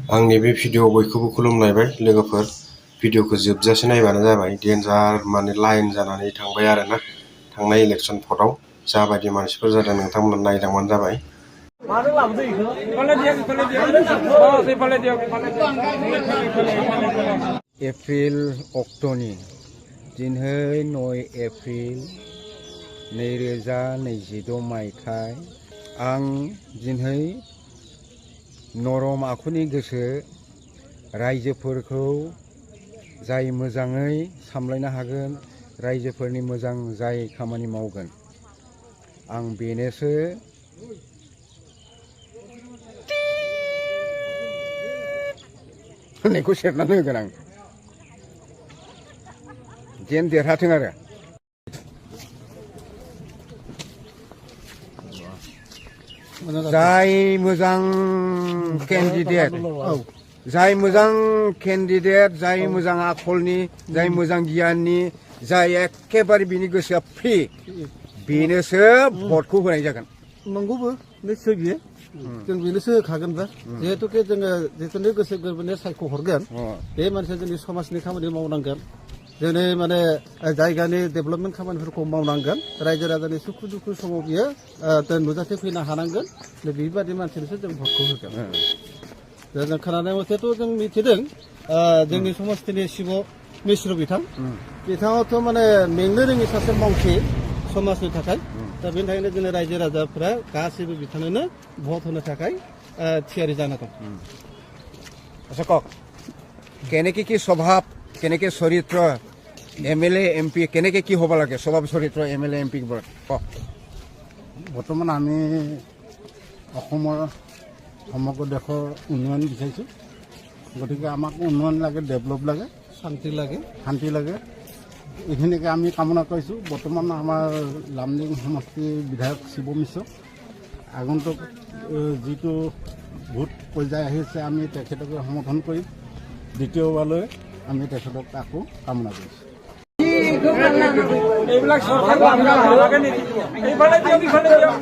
आंनि बे भिडिअ बयखौबो खुलुमलायबाय लोगोफोर भिडिअखौ जोबजासे नायबानो जाबाय डेन्जार माने लाइन जानानै थांबाय आरोना थांनाय इलेक्सन भटआव जाबायदि मानसिफोर जादों नोंथांमोना नायलांबानो जाबाय एप्रिल अक्ट'नि दिनै 9 एप्रिल 2026 मायथाइ आं दिनै नरम आखुनि गोसो रायजोफोरखौ जाय मोजाङै सामलायनो हागोन रायजोफोरनि मोजां जाय खामानि मावगोन आं बेनोसो होननायखौ सेरनानै होगोन आं जेन देरहाथों आरो जाय मोजां केन्डिडेट जाय मोजां केन्डिडेट जाय मोजां आखलनि जाय मोजां गियाननि जाय एखेबारे बिनि गोसोआ फ्रि बेनोसो भटखौ होनाय जागोन नंगौबो निस्सय बियो जों बेनोसो होखागोनबा जिहेतुके जोङो जिखुनु गोसो गोरबोनि सायख'हरगोन बे मानसिया जोंनि समाजनि खामानि मावनांगोन जोंनि माने जायगानि डेभेलपमेन्ट खामानिफोरखौ मावनांगोन रायजो राजानि सुखु दुखु समाव बियो नुजाथि फैनो हानांगोन बेबादि मानसिनोसो जों भटखौ होगोन जों खोनानाय मथेथ' जों मिथिदों जोंनि समस्थिनि शिब मिश्र बिथाङाथ' माने मेंनो रोङि सासे मावथि समाजनि थाखाय दा बेनि थाखायनो जोंनि रायजो राजाफोरा गासैबो बिथांनो भट होनो थाखाय थियारि जाना दं আচ্ছা কক কেনেকে কি স্বভাৱ কেনেকে চৰিত্ৰ এমএলএ এমপি কেনেকে কি হ'ব লাগে স্বভাৱ চৰিত্ৰ এমএলএ এমপি কক বৰ্তমান আমি অসমৰ সমগ্ৰ দেশৰ উন্নয়ন বিচাৰিছোঁ গতিকে আমাক উন্নয়ন লাগে ডেভেলপ লাগে শান্তি লাগে এইখিনিকে আমি কামনা কৰিছোঁ বৰ্তমান আমাৰ লামডিং সমষ্টিৰ বিধায়ক শিৱ মিশ্ৰ আগন্তুক যিটো ভোট পৰ্যায় আহিছে আমি তেখেতকে সমৰ্থন কৰিম দ্বিতীয়বাৰলৈ আমি তেখেতক আকৌ কামনা কৰিছোঁ এইবিলাক চৰকাৰ নালাগে নেকি এইফালে দিয়ক ইফালে দিয়ক